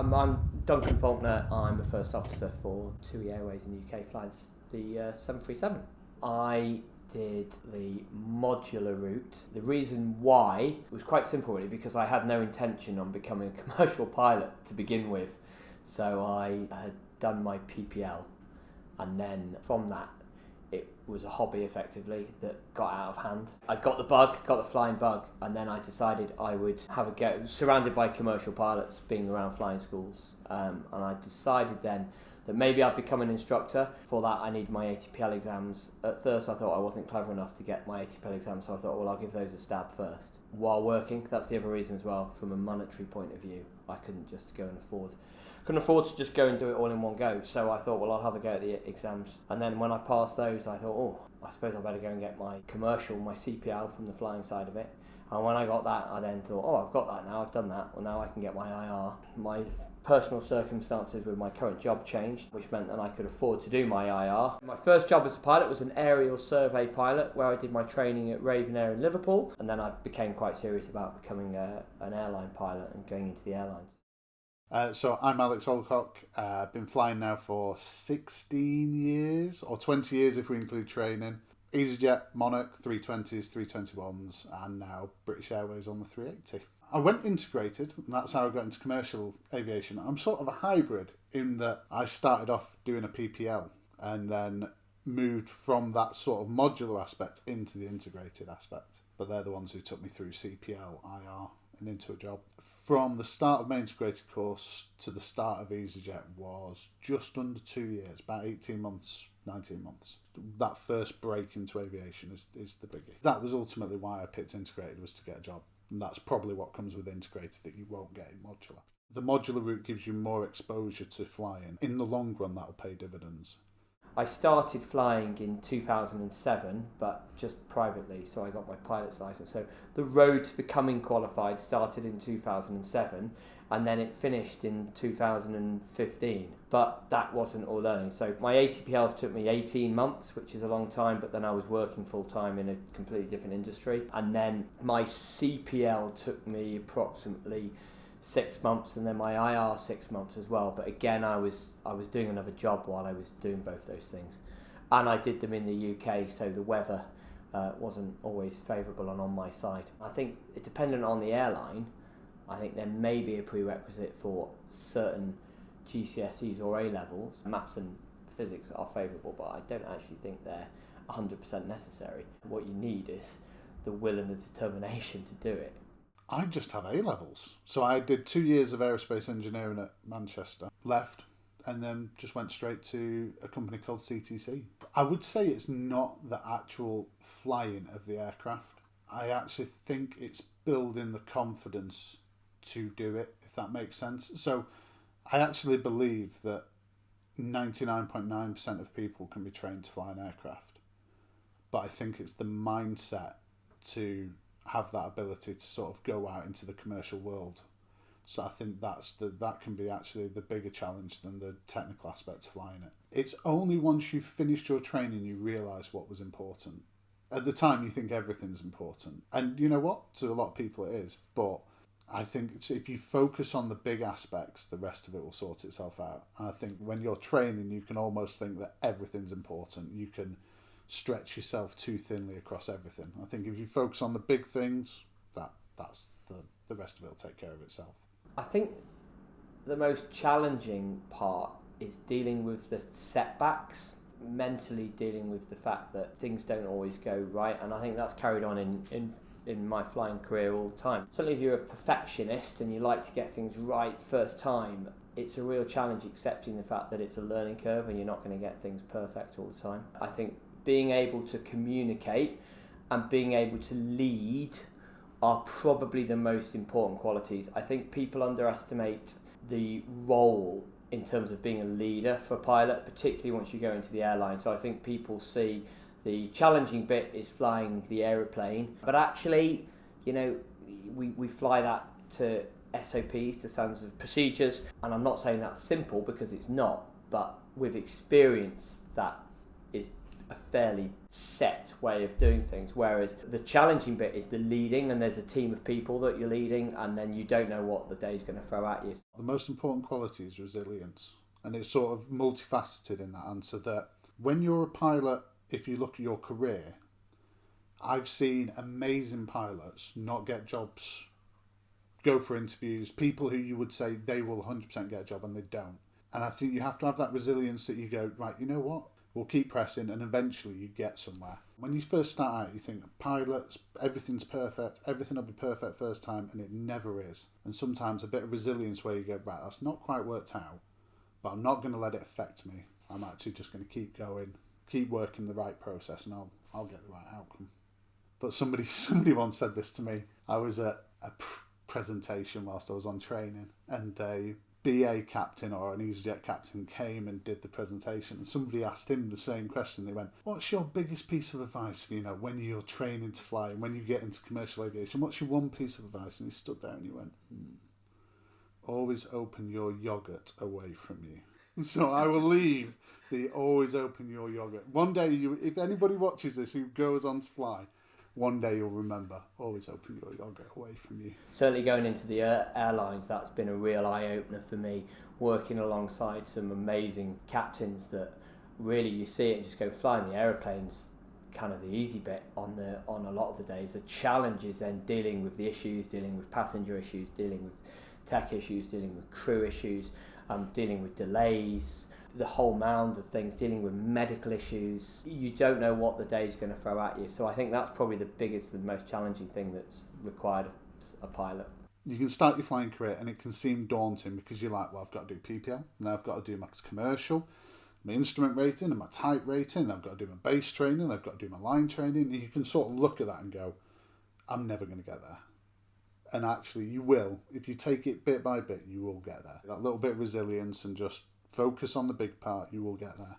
I'm Duncan Faulkner. I'm a first officer for TUI Airways in the UK, flying the 737. I did the modular route. The reason why was quite simple really, because I had no intention on becoming a commercial pilot to begin with. So I had done my PPL, and then from that it was a hobby effectively that got out of hand. I got the flying bug, and then I decided I would have a go, surrounded by commercial pilots, being around flying schools, and I decided then that maybe I'd become an instructor. For that I need my ATPL exams. At first I thought I wasn't clever enough to get my ATPL exams, so I thought, well, I'll give those a stab first while working. That's the other reason as well, from a monetary point of view. I couldn't afford to just go and do it all in one go. So I thought, well, I'll have a go at the exams. And then when I passed those, I thought, I suppose I better go and get my commercial, my CPL from the flying side of it. And when I got that, I then thought, I've got that now, I've done that. Well, now I can get my IR. My personal circumstances with my current job changed, which meant that I could afford to do my IR. My first job as a pilot was an aerial survey pilot, where I did my training at Raven Air in Liverpool. And then I became quite serious about becoming an airline pilot and going into the airlines. So I'm Alex Olcock. I've been flying now for 16 years, or 20 years if we include training. EasyJet, Monarch, 320s, 321s, and now British Airways on the 380. I went integrated, and that's how I got into commercial aviation. I'm sort of a hybrid in that I started off doing a PPL and then moved from that sort of modular aspect into the integrated aspect. But they're the ones who took me through CPL, IR, and into a job. From the start of my integrated course to the start of EasyJet was just under 2 years, about 18 months, 19 months. That first break into aviation is the biggie. That was ultimately why I picked integrated, was to get a job. And that's probably what comes with integrated that you won't get in modular. The modular route gives you more exposure to flying. In the long run, that'll pay dividends. I started flying in 2007, but just privately, so I got my pilot's license. So the road to becoming qualified started in 2007, and then it finished in 2015. But that wasn't all learning. So my ATPLs took me 18 months, which is a long time, but then I was working full-time in a completely different industry. And then my CPL took me approximately 6 months, and then my IR 6 months as well. But again, I was doing another job while I was doing both those things, and I did them in the UK, so the weather wasn't always favourable and on my side. I think it dependent on the airline. I think there may be a prerequisite for certain GCSEs or A levels. Maths and physics are favourable, but I don't actually think they're 100% necessary. What you need is the will and the determination to do it. I just have A levels. So I did 2 years of aerospace engineering at Manchester, left, and then just went straight to a company called CTC. I would say it's not the actual flying of the aircraft. I actually think it's building the confidence to do it, if that makes sense. So I actually believe that 99.9% of people can be trained to fly an aircraft. But I think it's the mindset to have that ability to sort of go out into the commercial world. So I think that can be actually the bigger challenge than the technical aspect of flying it. It's only once you've finished your training you realise what was important. At the time you think everything's important. And you know what? To a lot of people it is. But I think if you focus on the big aspects, the rest of it will sort itself out. And I think when you're training, you can almost think that everything's important. You can stretch yourself too thinly across everything. I think if you focus on the big things, that's the rest of it will take care of itself. I think the most challenging part is dealing with the setbacks, mentally dealing with the fact that things don't always go right, and I think that's carried on in my flying career all the time. Certainly if you're a perfectionist and you like to get things right first time, it's a real challenge accepting the fact that it's a learning curve and you're not going to get things perfect all the time. I think being able to communicate and being able to lead are probably the most important qualities. I think people underestimate the role in terms of being a leader for a pilot, particularly once you go into the airline. So I think people see the challenging bit is flying the aeroplane, but actually, you know, we fly that to SOPs, to standards of procedures, and I'm not saying that's simple because it's not, but with experience that is a fairly set way of doing things, whereas the challenging bit is the leading, and there's a team of people that you're leading, and then you don't know what the day's going to throw at you. The most important quality is resilience, and it's sort of multifaceted in that answer, that when you're a pilot, if you look at your career, I've seen amazing pilots not get jobs, go for interviews, people who you would say they will 100% get a job and they don't. And I think you have to have that resilience that you go, right, you know what? We'll keep pressing and eventually you get somewhere. When you first start out, you think, pilots, everything's perfect, everything will be perfect first time, and it never is. And sometimes a bit of resilience where you go, right, that's not quite worked out, but I'm not going to let it affect me. I'm actually just going to keep going, keep working the right process, and I'll get the right outcome. But somebody once said this to me. I was at a presentation whilst I was on training, and a BA captain or an EasyJet captain came and did the presentation, and somebody asked him the same question. They went, what's your biggest piece of advice for, when you're training to fly and when you get into commercial aviation? What's your one piece of advice? And he stood there and he went, always open your yogurt away from you. So I will leave the always open your yogurt. One day, if anybody watches this who goes on to fly, one day you'll remember, always open your yogurt away from you. Certainly going into the airlines, that's been a real eye-opener for me, working alongside some amazing captains that really you see it and just go, flying the aeroplanes, kind of the easy bit on a lot of the days. The challenge is then dealing with the issues, dealing with passenger issues, dealing with tech issues, dealing with crew issues, dealing with delays, the whole mound of things, dealing with medical issues. You don't know what the day's going to throw at you. So I think that's probably the biggest and most challenging thing that's required of a pilot. You can start your flying career and it can seem daunting because you're like, well, I've got to do PPL, now I've got to do my commercial, my instrument rating and my type rating, I've got to do my base training, I've got to do my line training. And you can sort of look at that and go, I'm never going to get there. And actually you will. If you take it bit by bit, you will get there. That little bit of resilience and just focus on the big part, you will get there.